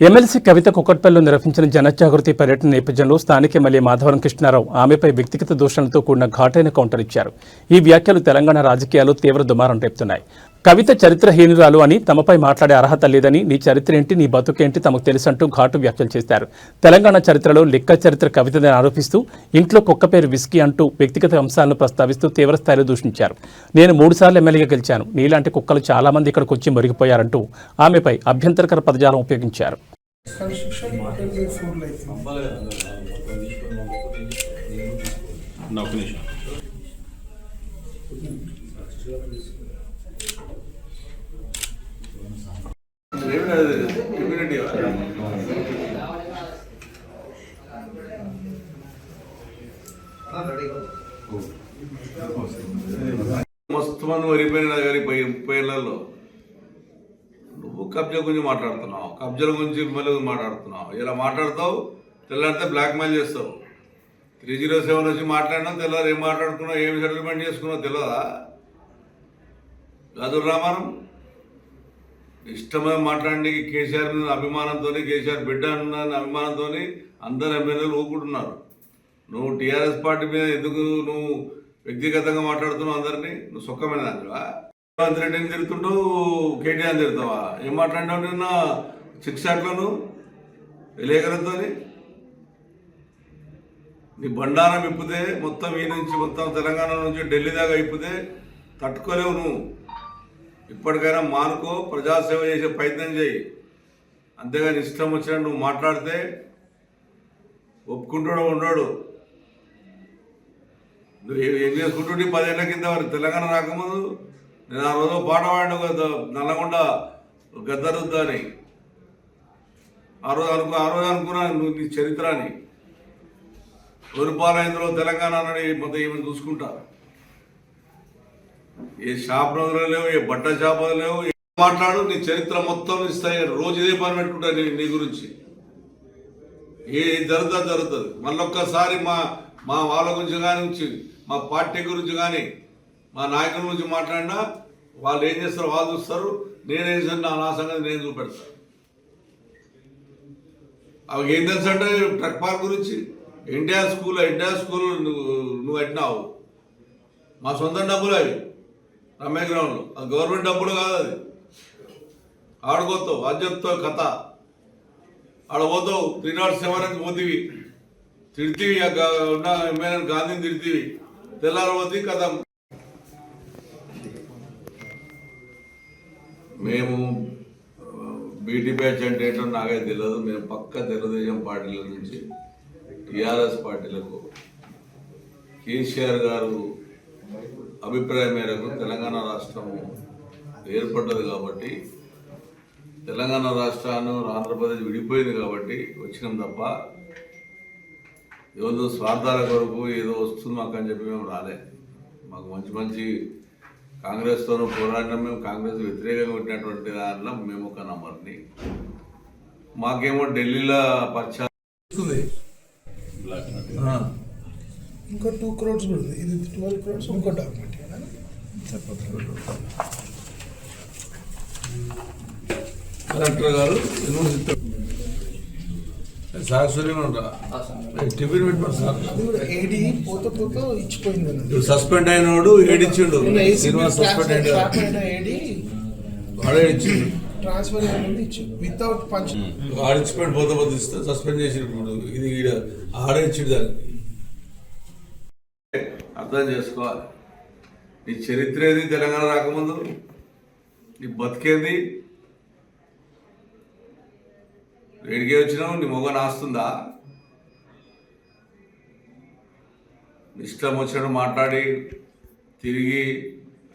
MLC కవిత కుక్కట్పల్లిలో నిర్వహించిన జనజాగృతి పర్యటన నేపథ్యంలో స్థానిక ఎమ్మెల్యే మాధవరం కృష్ణారావు ఆమెపై వ్యక్తిగత దూషణలతో కూడిన ఘాటైన కౌంటర్ ఇచ్చారు. ఈ వ్యాఖ్యలు తెలంగాణ రాజకీయాల్లో తీవ్ర దుమారం రేపుతున్నాయి. కవిత చరిత్రహీనురాలు అని, తమపై మాట్లాడే అర్హత లేదని, నీ చరిత్ర ఏంటి, నీ బతుకేంటి తమకు తెలుసంటూ ఘాటు వ్యాఖ్యలు చేశారు. తెలంగాణ చరిత్రలో లెక్క చరిత్ర కవితదని ఆరోపిస్తూ ఇంట్లో కుక్క పేరు విస్కీ అంటూ వ్యక్తిగత అంశాలను ప్రస్తావిస్తూ తీవ్రస్థాయిలో దూషించారు. నేను 3 సార్లు ఎమ్మెల్యేగా గెలిచాను, నీలాంటి కుక్కలు చాలా మంది ఇక్కడికి వచ్చి మురిగిపోయారంటూ ఆమెపై అభ్యంతరకర పదజాలం ఉపయోగించారు. మస్తు మంది వరిపోయినా కానీ 30 ఏళ్లలో నువ్వు కబ్జా గురించి మాట్లాడుతున్నావు, కబ్జాల గురించి మళ్ళీ మాట్లాడుతున్నావు. ఇలా మాట్లాడతావు, తెల్లారితే బ్లాక్మెయిల్ చేస్తావు. 307 వచ్చి మాట్లాడినా తెల్లారు ఏం మాట్లాడుకున్నావు, ఏం సెటిల్మెంట్ చేసుకున్నావు తెలియదా? గదులు రామారం ఇష్టమైన మాట్లాడడానికి కేసీఆర్ మీద అభిమానంతో, కేసీఆర్ బిడ్డ అన్న అభిమానంతో అందరు ఎమ్మెల్యేలు ఊకుంటున్నారు. నువ్వు టీఆర్ఎస్ పార్టీ మీద ఎందుకు నువ్వు వ్యక్తిగతంగా మాట్లాడుతున్నావు? అందరినీ నువ్వు సుఖమైన దానివా? రేవంత్ రెడ్డిని తిరుగుతుంటావు, కేటీఆర్ తిరుగుతావా? ఏం మాట్లాడినావు నిన్న 6 షాట్లను విలేకరులతో? నీ బండారం ఇప్పితే మొత్తం ఈ నుంచి మొత్తం తెలంగాణ నుంచి ఢిల్లీ దాకా ఇప్పితే తట్టుకోలేవు నువ్వు. ఇప్పటికైనా మానుకో, ప్రజాసేవ చేసే ప్రయత్నం చేయి. అంతేగాని ఇష్టం వచ్చినట్టు నువ్వు మాట్లాడితే ఒప్పుకుంటాడో ఉండడు. నువ్వు ఏం చేసుకుంటుంటే 10 ఏళ్ల కింద వారు తెలంగాణ రాకముందు నేను ఆ రోజు పాట పాడిన నల్లగొండ గద్దరుద్దా అని. ఆ రోజు అనుకున్నాను నువ్వు నీ చరిత్ర అని. రూపాయలు తెలంగాణ అని మొత్తం ఏమైనా చూసుకుంటా. ఏ షాప్ రోజులు లేవు, ఏ బట్ట షాపులు లేవు. మాట్లాడు, నీ చరిత్ర మొత్తం ఇస్తాయి. రోజు ఇదే పని పెట్టుకుంటా నీ గురించి. ఏ జరుగుతుంది. మళ్ళొక్కసారి మా వాళ్ళ గురించి కానీ, మా పార్టీ గురించి కానీ, మా నాయకుల గురించి మాట్లాడినా వాళ్ళు ఏం చేస్తారో వాళ్ళు చూస్తారు. నేనేం చేస్తాను నా సంగతి నేను చూపెడతాను. అవి ఏం తెలుసు అంటే ట్రక్ పార్క్ గురించి ఎన్టీఆర్ స్కూల్ నువ్వు కట్టినావు. మా సొంత డబ్బులు అవి రమ్మే గ్రౌండ్లో. అది గవర్నమెంట్ డబ్బులు కాదు. అది ఆడుకోతావు, అది చెప్తావు కథ. ఆడ పోతావు 307 పోతివి, తిడితివి ఉన్న ఎమ్మెల్యే గాంధీని తిడితివి, తెల్లారపోతే కథ. మేము బీటీ బ్యాచ్ అంటే ఏంటో నాకైతే తెలియదు. మేము పక్క తెలుగుదేశం పార్టీల నుంచి టీఆర్ఎస్ పార్టీలకు కేసీఆర్ గారు అభిప్రాయం మేరకు తెలంగాణ రాష్ట్రము ఏర్పడ్డది కాబట్టి, తెలంగాణ రాష్ట్రాన్ని ఆంధ్రప్రదేశ్ విడిపోయింది కాబట్టి వచ్చినాం తప్ప ఏదో స్వార్థాల కొరకు ఏదో వస్తుంది మాకు అని చెప్పి మేము రాలే. మాకు మంచి కాంగ్రెస్తోనూ పోరాడినాం. మేము కాంగ్రెస్ వ్యతిరేకంగా పెట్టినటువంటి దానిలో మేము ఒక నంబర్ని. మాకేమో ఢిల్లీలో పరిచయం ఇంకో 2 crores కూడా ఉంది. ఇది 12 crores ఇంకో డాక్యుమెంట్ కలెక్టర్ గారు టిఫిన్ పెట్టమని సార్. ఏడీ పోతే ఇచ్చిపోయింది. సస్పెండ్ అయినోడు ఏడిచ్చిండు. సస్పెండ్ ఏడీ వాడే ఇచ్చిండు. ట్రాన్స్ఫర్ అయ్యింది ఇచ్చిండు వితౌట్ పంచ్. ఆడిచ్చిపోయి పోతే ఇస్తే సస్పెండ్ చేసినప్పుడు ఇది ఆడే ఇచ్చిండు. దానికి అర్థం చేసుకోవాలి. నీ చరిత్ర ఏది తెలంగాణ రాకముందు, నీ బతికేది, ఏడికే వచ్చినావు, నీ మొగ నాస్తుందా? ఇష్టం వచ్చినట్టు మాట్లాడి తిరిగి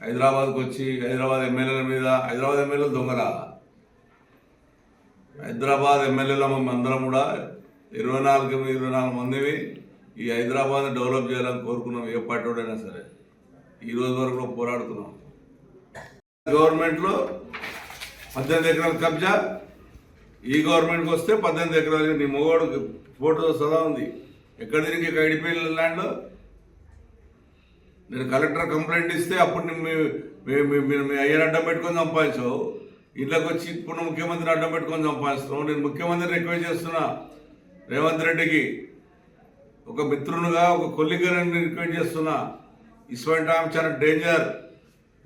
హైదరాబాద్కి వచ్చి హైదరాబాద్ ఎమ్మెల్యేల మీద, హైదరాబాద్ ఎమ్మెల్యేలు దొంగలా? హైదరాబాద్ ఎమ్మెల్యేల అందరం కూడా 24 మందివి ఈ హైదరాబాద్ని డెవలప్ చేయాలని కోరుకున్నాం. ఏ పార్టీ అయినా సరే ఈ రోజు వరకు కూడా పోరాడుతున్నాం. గవర్నమెంట్లో 18 ఎకరాల కబ్జా, ఈ గవర్నమెంట్కి వస్తే 18 ఎకరాలు. నీ మొగోడు ఫోటో సదా ఉంది. ఎక్కడ తిరిగి ఐడిపిఎల్ ల్యాండ్లో నేను కలెక్టర్ కంప్లైంట్ ఇస్తే అప్పుడు మీ అయ్యని అడ్డం పెట్టుకొని సంపాదించావు. ఇళ్ళకి వచ్చి ఇప్పుడు ముఖ్యమంత్రిని అడ్డం పెట్టుకొని సంపాదిస్తున్నాం. నేను ముఖ్యమంత్రిని రిక్వెస్ట్ చేస్తున్నా, రేవంత్ రెడ్డికి ఒక మిత్రునిగా ఒక కొల్లిగరని రిక్వెస్ట్ చేస్తున్నా, ఇటువంటి ఆమె చాలా డేంజర్.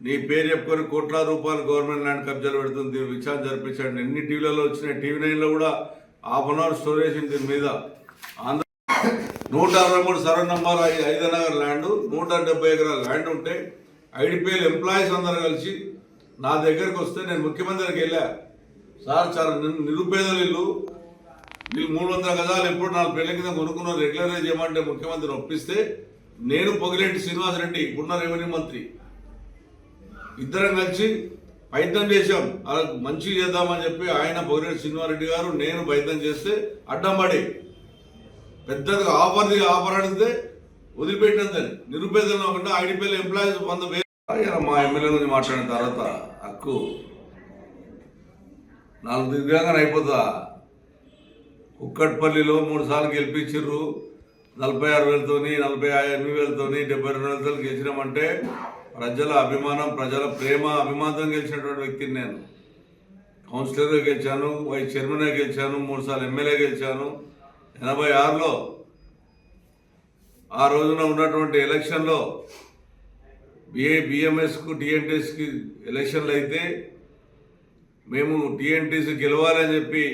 నీ పేరు చెప్పుకొని కోట్ల రూపాయలు గవర్నమెంట్ ల్యాండ్ కబ్జాలు పెడుతుంది. దీని విచారణ జరిపించండి. ఎన్ని టీవీలలో వచ్చినాయి, టీవీ9లో కూడా ½ స్టోరీ వేసింది దీని మీద. 163 సర్వే నంబర్ 5 నగర్ ల్యాండ్, 170 ఎకరాల ల్యాండ్ ఉంటే ఐడిపిఎల్ ఎంప్లాయీస్ అందరూ కలిసి నా దగ్గరకు వస్తే నేను ముఖ్యమంత్రికి వెళ్ళా, సార్ చాలా నిరుపేదలు ఇల్లు, వీళ్ళు 300 గజాలు ఎప్పుడు 4 పెళ్లి కింద కొనుక్కున్నారు, రెగ్యులరైజ్ చేయమంటే ముఖ్యమంత్రిని ఒప్పిస్తే నేను పొగిలేటి శ్రీనివాసరెడ్డి ఇప్పుడున్న రెవెన్యూ మంత్రి ఇద్దరం కలిసి ప్రయత్నం చేశాం. అలా మంచి చేద్దామని చెప్పి ఆయన పొగిలేటి శ్రీనివాసరెడ్డి గారు నేను ప్రయత్నం చేస్తే అడ్డం పడి పెద్దగా ఆఫర్ అడిగితే వదిలిపెట్టిందని నిరుపేదలు కాకుండా ఐడిపిఎల్ ఎంప్లాయీస్ 100,000. మా ఎమ్మెల్యే గురించి మాట్లాడిన తర్వాత హక్కు 4 దివ్యాంగానే అయిపోతుందా? కుక్కట్పల్లిలో 3 సార్లు గెలిపించారు, 46,000తోని 48,000తోని 72,000 గెలిచినామంటే ప్రజల అభిమానం, ప్రజల ప్రేమ అభిమానంతో గెలిచినటువంటి వ్యక్తిని నేను. కౌన్సిలర్గా గెలిచాను, వైస్ చైర్మన్గా గెలిచాను, 3 సార్లు ఎమ్మెల్యే గెలిచాను. 86లో ఆ రోజున ఉన్నటువంటి ఎలక్షన్లో బిఎంఎస్కు టీఎన్టీఎస్కి ఎలక్షన్లు అయితే మేము టీఎన్టీసీ గెలవాలని చెప్పి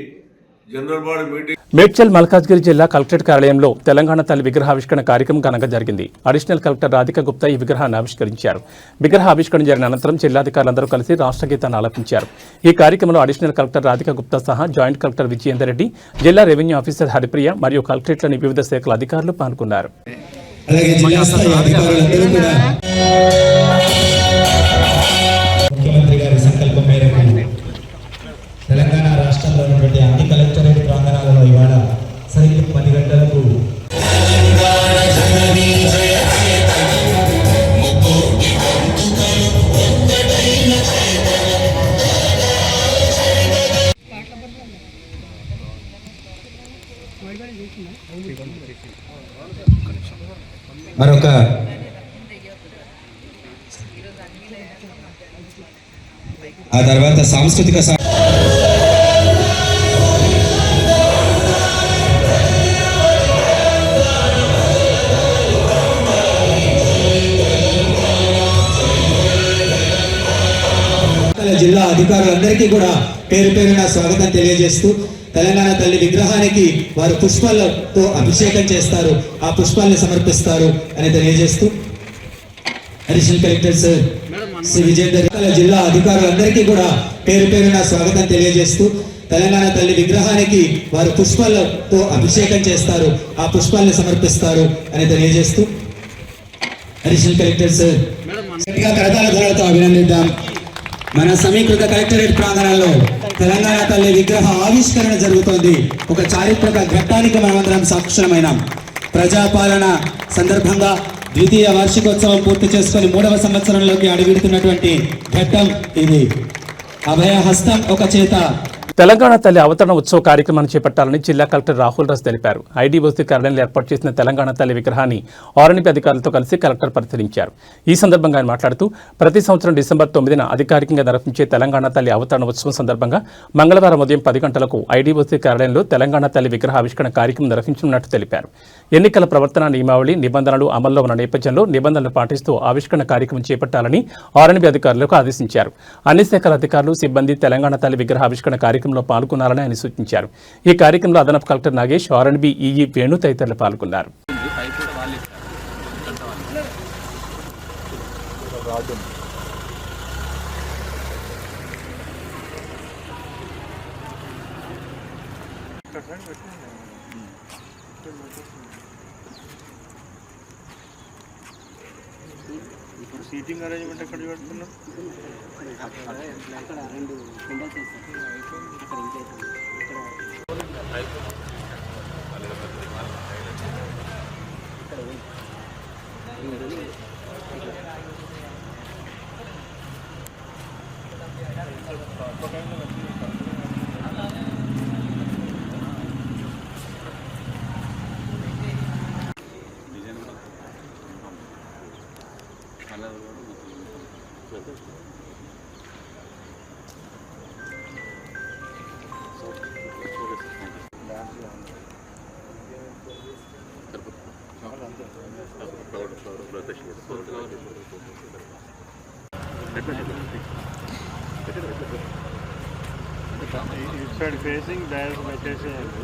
general body meeting. Medchal Malkajgiri జిల్లా కలెక్టరేట్ కార్యాలయంలో తెలంగాణ తల్లి విగ్రహావిష్కరణ కార్యక్రమం ఘనంగా జరిగింది. అడిషనల్ కలెక్టర్ రాధికా గుప్తా ఈ విగ్రహాన్ని ఆవిష్కరించారు. విగ్రహ ఆవిష్కరణ జరిగిన అనంతరం జిల్లాధికారులందరూ కలిసి రాష్ట్ర గీతాన్ని ఆలపించారు. ఈ కార్యక్రమంలో అడిషనల్ కలెక్టర్ రాధికా గుప్తా సహా జాయింట్ కలెక్టర్ విజయేందర్ రెడ్డి, జిల్లా రెవెన్యూ ఆఫీసర్ హరిప్రియ మరియు కలెక్టరేట్లోని వివిధ శాఖల అధికారులు పాల్గొన్నారు. ముఖ్యమంత్రి గారి సంకల్పం మేరకు తెలంగాణ రాష్ట్రంలో ఉన్నటువంటి అన్ని కలెక్టరేట్ ప్రాంగణాలలో ఇవాళ సరిగ్గా 10 గంటలకు మరొక ఆ తర్వాత సాంస్కృతిక జిల్లా అధికారులందరికీ కూడా పేరు పేరున స్వాగతం తెలియజేస్తూ తెలంగాణ తల్లి విగ్రహానికి వారు పుష్పాలతో అభిషేకం చేస్తారు, ఆ పుష్పాలను సమర్పిస్తారు అని తెలియజేస్తూ additional collector sir Shri Vijayender జిల్లా అధికారులందరికీ కూడా పేరు పేరున స్వాగతం తెలియజేస్తూ తెలంగాణ తల్లి విగ్రహానికి వారు పుష్పాలతో అభిషేకం చేస్తారు, ఆ పుష్పాలను సమర్పిస్తారు అని తెలియజేస్తూ అడిషనల్ కలెక్టర్ సార్ కరతాళ ధ్వనులతో అభినందిద్దాం. మన సమీకృత కలెక్టరేట్ ప్రాంగణంలో తెలంగాణ తల్లి విగ్రహ ఆవిష్కరణ జరుగుతోంది. ఒక చారిత్రక ఘట్టానికి మనమందరం సాక్షులమైనాం. ప్రజాపాలన సందర్భంగా ద్వితీయ వార్షికోత్సవం పూర్తి చేసుకుని 3వ సంవత్సరంలోకి అడుగుతున్నటువంటి ఘట్టం ఇది. అభయ హస్తం ఒక చేత తెలంగాణ తల్లి అవతరణ ఉత్సవ కార్యక్రమాన్ని చేపట్టాలని జిల్లా కలెక్టర్ రాహుల్ రాజ్ తెలిపారు. ఐడీఓసీ కార్యాలయంలో ఏర్పాటు చేసిన తెలంగాణ తల్లి విగ్రహాన్ని ఆర్ఎన్బి అధికారులతో కలిసి కలెక్టర్ పరిశీలించారు. ఈ సందర్భంగా ఆయన మాట్లాడుతూ ప్రతి సంవత్సరం డిసెంబర్ 9న అధికారికంగా నిర్వహించే తెలంగాణ తల్లి అవతరణ ఉత్సవం సందర్భంగా మంగళవారం ఉదయం 10 గంటలకు ఐడీఓసీ కార్యాలయంలో తెలంగాణ తల్లి విగ్రహ ఆవిష్కరణ కార్యక్రమం నిర్వహించనున్నట్టు తెలిపారు. ఎన్నికల ప్రవర్తన నియమావళి నిబంధనలు అమల్లో ఉన్న నేపథ్యంలో నిబంధనలు పాటిస్తూ ఆవిష్కరణ కార్యక్రమం చేపట్టాలని ఆర్ఎన్బి అధికారులకు ఆదేశించారు. అన్ని శాఖల అధికారులు సిబ్బంది తెలంగాణ తల్లి విగ్రహ ఆవిష్కరణ కార్యక్రమంలో పాల్గొనాలని ఆయన సూచించారు. ఈ కార్యక్రమంలో అదనపు collector Nagesh, RNB EE Venu తదితరులు పాల్గొన్నారు. ఇప్పుడు సీటింగ్ అరేంజ్మెంట్ ఎక్కడ పెడుతున్నారు? ఇటు సైడ్ ఫేసింగ్ డయర్స్ పెట్టేసేయండి.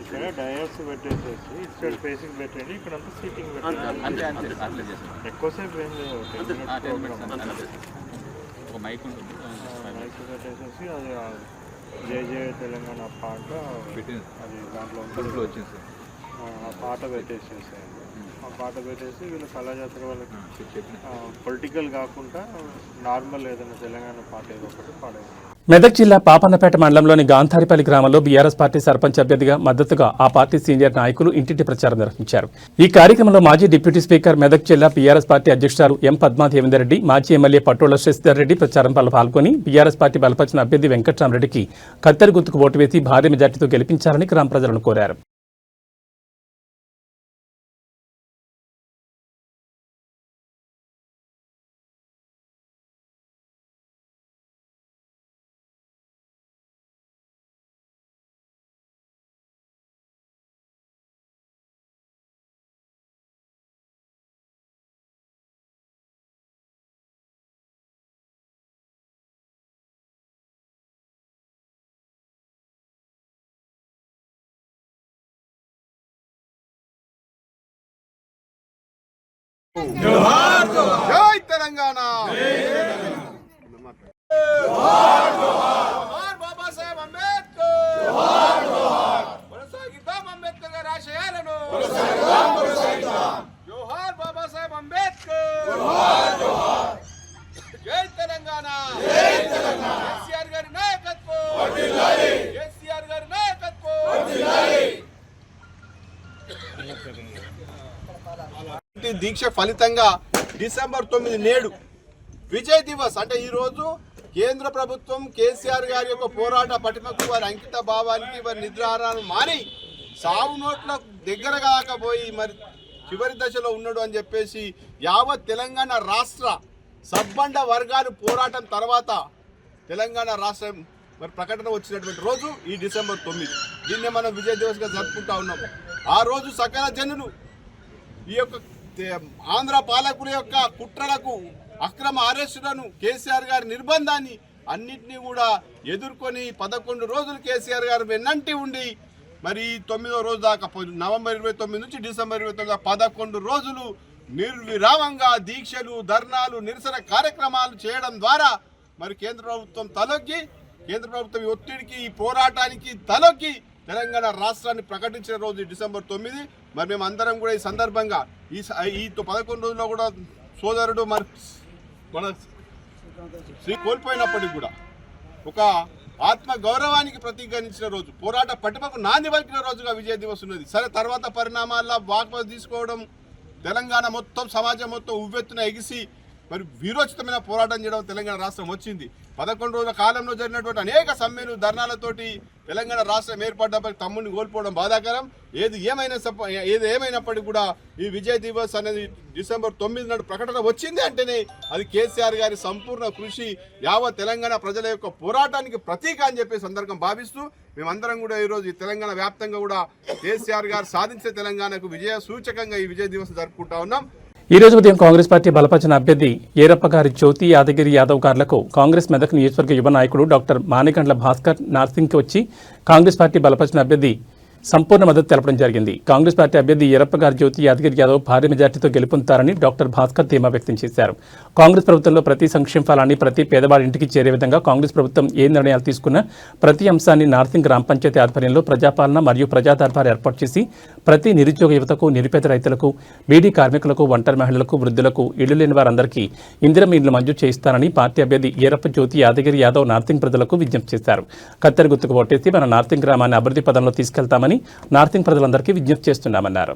ఇక్కడ డయర్స్ పెట్టేసేసి ఇటు సైడ్ ఫేసింగ్ పెట్టండి. ఇక్కడంతా సీటింగ్ పెట్టండి. ఎక్కువసేపు ఏం లేదు, 10 minutes ప్రోగ్రామ్. మైక్ పెట్టేసేసి అది జై జై తెలంగాణ పాట అది దాంట్లో వచ్చింది. ఆ పాట పెట్టేసేసేయండి. ఆ పాట పెట్టేసి వీళ్ళు కళాజాతర వాళ్ళకి పొలిటికల్ కాకుండా నార్మల్ ఏదైనా తెలంగాణ పాట ఏదో ఒకటి పాడేది. మెదక్ జిల్లా పాపన్నపేట మండలంలోని గాంధారిపల్లి గ్రామంలో బీఆర్ఎస్ పార్టీ సర్పంచ్ అభ్యర్థిగా మద్దతుగా ఆ పార్టీ సీనియర్ నాయకులు ఇంటింటి ప్రచారం నిర్వహించారు. ఈ కార్యక్రమంలో మాజీ డిప్యూటీ స్పీకర్ మెదక్ జిల్లా బీఆర్ఎస్ పార్టీ అధ్యక్షురాలు ఎం పద్మా దేవేందర్ రెడ్డి, మాజీ ఎమ్మెల్యే పట్టోళ్ల శశిధర్ రెడ్డి ప్రచారంలో పాల్గొని బీఆర్ఎస్ పార్టీ బలపరిచిన అభ్యర్థి వెంకట్రామరెడ్డికి కత్తెర గుర్తుకు ఓటు వేసి భారీ మెజార్టీతో గెలిపించాలని గ్రామ ప్రజలను కోరారు. జై తెలంగాణ. బాబాసాహెబ్ అంబేద్కర్. కొనసాగిద్దాం అంబేద్కర్ గారి ఆశయాలను. జోహార్ బాబాసాహెబ్ అంబేద్కర్. జై తెలంగాణ. కేసీఆర్ గారి నాయకత్వం. కేసీఆర్ గారి నాయకత్వం. దీక్ష ఫలితంగా డిసెంబర్ 9 నేడు విజయ్ దివస్ అంటే ఈ రోజు కేంద్ర ప్రభుత్వం కేసీఆర్ గారి యొక్క పోరాట పటిమకు వారి అంకిత భావానికి వారి నిద్రాహారాలు మాని సాగు నోట్ల దగ్గర కాకపోయి మరి చివరి దశలో ఉన్నాడు అని చెప్పేసి యావత్ తెలంగాణ రాష్ట్ర సబ్బండ వర్గాలు పోరాటం తర్వాత తెలంగాణ రాష్ట్రం మరి ప్రకటన వచ్చినటువంటి రోజు ఈ డిసెంబర్ 9. దీన్నే మనం విజయ్ దివస్గా జరుపుకుంటా ఉన్నాం. ఆ రోజు సకల జనులు ఈ యొక్క ఆంధ్ర పాలకుల యొక్క కుట్రలకు, అక్రమ అరెస్టులను, కేసీఆర్ గారి నిర్బంధాన్ని అన్నింటినీ కూడా ఎదుర్కొని 11 రోజులు కేసీఆర్ గారు వెన్నంటి ఉండి మరి 9వ రోజు దాకా నవంబర్ 29 నుంచి డిసెంబర్ 29 దాకా 11 రోజులు నిర్విరామంగా దీక్షలు, ధర్నాలు, నిరసన కార్యక్రమాలు చేయడం ద్వారా మరి కేంద్ర ప్రభుత్వం తలొగ్గి, కేంద్ర ప్రభుత్వం ఒత్తిడికి, ఈ పోరాటానికి తలొగ్గి తెలంగాణ రాష్ట్రాన్ని ప్రకటించిన రోజు డిసెంబర్ 9. మరి మేము అందరం కూడా ఈ సందర్భంగా ఈ 11 రోజుల్లో కూడా సోదరుడు మన శ్రీ కోల్పోయినప్పటికీ కూడా ఒక ఆత్మ గౌరవానికి ప్రతీకరించిన రోజు, పోరాట పటిమకు నాంది పలికిన రోజుగా విజయ దివస్ ఉన్నది. సరే, తర్వాత పరిణామాల్లో వాపసు తీసుకోవడం, తెలంగాణ మొత్తం సమాజం మొత్తం ఉవ్వెత్తున ఎగిసి మరి వీరోచితమైన పోరాటం చేయడం తెలంగాణ రాష్ట్రం వచ్చింది. 11 రోజుల కాలంలో జరిగినటువంటి అనేక సమ్మెలు, ధర్నాలతోటి తెలంగాణ రాష్ట్రం ఏర్పడ్డపై తమ్ముడిని కోల్పోవడం బాధాకరం. ఏది ఏమైనప్పటికీ కూడా ఈ విజయ్ దివస్ అనేది డిసెంబర్ 9 నాడు ప్రకటన వచ్చింది అంటేనే అది కేసీఆర్ గారి సంపూర్ణ కృషి, యావత్ తెలంగాణ ప్రజల యొక్క పోరాటానికి ప్రతీక అని చెప్పి సందర్భం భావిస్తూ మేమందరం కూడా ఈరోజు ఈ తెలంగాణ వ్యాప్తంగా కూడా కేసీఆర్ గారు సాధించే తెలంగాణకు విజయ సూచకంగా ఈ విజయ్ దివస్ జరుపుకుంటా ఉన్నాం. ఈ రోజు ఉదయం కాంగ్రెస్ పార్టీ బలపరిచిన అభ్యర్థి ఏరప్ప గారి జ్యోతి యాదగిరి యాదవ్ గార్లకు కాంగ్రెస్ మెదక్ నియోజకవర్గ యువ నాయకుడు డాక్టర్ మానిగండ్ల భాస్కర్ నార్సింగ్కి వచ్చి కాంగ్రెస్ పార్టీ బలపరిచిన అభ్యర్థి సంపూర్ణ మద్దతు తెలపడం జరిగింది. కాంగ్రెస్ పార్టీ అభ్యర్థి ఏరప్ప గారి జ్యోతి యాదగిరి యాదవ్ భారీ మెజార్టీతో గెలుపొందుతారని డాక్టర్ భాస్కర్ ధీమా వ్యక్తం చేశారు. కాంగ్రెస్ ప్రభుత్వంలో ప్రతి సంక్షేమ ఫలాన్ని ప్రతి పేదవాడి ఇంటికి చేరే విధంగా కాంగ్రెస్ ప్రభుత్వం ఏ నిర్ణయాలు తీసుకున్నా ప్రతి అంశాన్ని నార్సింగ్ గ్రామ పంచాయతీ ఆధ్వర్యంలో ప్రజాపాలన మరియు ప్రజా దర్బార్ ఏర్పాటు చేసి ప్రతి నిరుద్యోగ యువతకు, నిరుపేద రైతులకు, బీడీ కార్మికులకు, ఒంటరి మహిళలకు, వృద్ధులకు, ఇళ్లు లేని వారందరికీ ఇందిరమ్మ ఇండ్లు మంజూరు చేయిస్తానని పార్టీ అభ్యర్థి ఏరప్ప జ్యోతి యాదగిరి యాదవ్ నార్సింగ్ ప్రజలకు విజ్ఞప్తి చేశారు. కత్తెర గుర్తుకు ఓటేసి మన నార్సింగ్ గ్రామాన్ని అభివృద్ధి పదంలో తీసుకెళ్తామని నార్సింగ్ ప్రజలందరికీ విజ్ఞప్తి చేస్తున్నామన్నారు.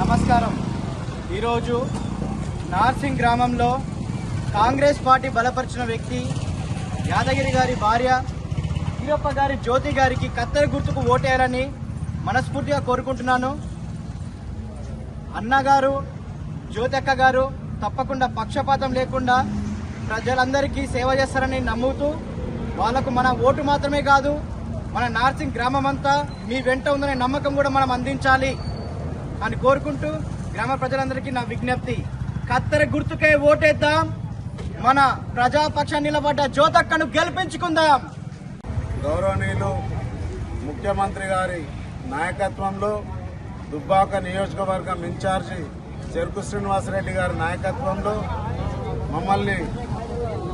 నమస్కారం. ఈరోజు నార్సింగ్ గ్రామంలో కాంగ్రెస్ పార్టీ బలపరిచిన వ్యక్తి యాదగిరి గారి భార్య ఈరప్ప గారి జ్యోతి గారికి కత్తెర గుర్తుకు ఓటేయాలని మనస్ఫూర్తిగా కోరుకుంటున్నాను. అన్నగారు, జ్యోతి అక్క గారు తప్పకుండా పక్షపాతం లేకుండా ప్రజలందరికీ సేవ చేస్తారని నమ్ముతూ వాళ్లకు మన ఓటు మాత్రమే కాదు, మన నార్సింగ్ గ్రామం అంతా మీ వెంట ఉందనే నమ్మకం కూడా మనం అందించాలి అని కోరుకుంటూ గ్రామ ప్రజలందరికీ నా విజ్ఞప్తి, కత్తెర గుర్తుకే ఓటేద్దాం, మన ప్రజాపక్షాన్ని నిలబడ్డ జ్యోతక్కను గెలిపించుకుందాం. గౌరవనీయులు ముఖ్యమంత్రి గారి నాయకత్వంలో దుబ్బాక నియోజకవర్గం ఇన్ఛార్జి చెరుకు శ్రీనివాసరెడ్డి గారి నాయకత్వంలో మమ్మల్ని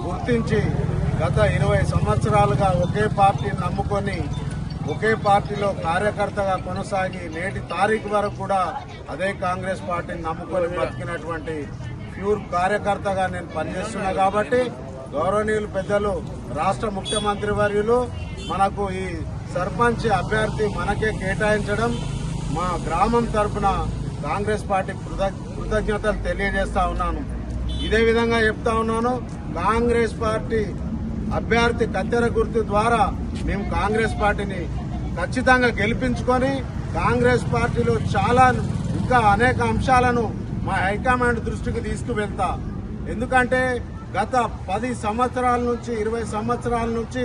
గుర్తించి గత 20 సంవత్సరాలుగా ఒకే పార్టీని నమ్ముకొని ఒకే పార్టీలో కార్యకర్తగా కొనసాగి నేటి తారీఖు వరకు కూడా అదే కాంగ్రెస్ పార్టీని నమ్ముకొని బతికినటువంటి ప్యూర్ కార్యకర్తగా నేను పనిచేస్తున్నా కాబట్టి గౌరవనీయులు పెద్దలు రాష్ట్ర ముఖ్యమంత్రి వర్యులు మనకు ఈ సర్పంచ్ అభ్యర్థి మనకే కేటాయించడం మా గ్రామం తరఫున కాంగ్రెస్ పార్టీ కృతజ్ఞతలు తెలియజేస్తా ఉన్నాను. ఇదే విధంగా చెప్తా ఉన్నాను, కాంగ్రెస్ పార్టీ అభ్యర్థి కత్తెర గుర్తు ద్వారా మేము కాంగ్రెస్ పార్టీని ఖచ్చితంగా గెలిపించుకొని కాంగ్రెస్ పార్టీలో చాలా ఇంకా అనేక అంశాలను మా హైకమాండ్ దృష్టికి తీసుకువెళ్తా. ఎందుకంటే గత 10 సంవత్సరాల నుంచి 20 సంవత్సరాల నుంచి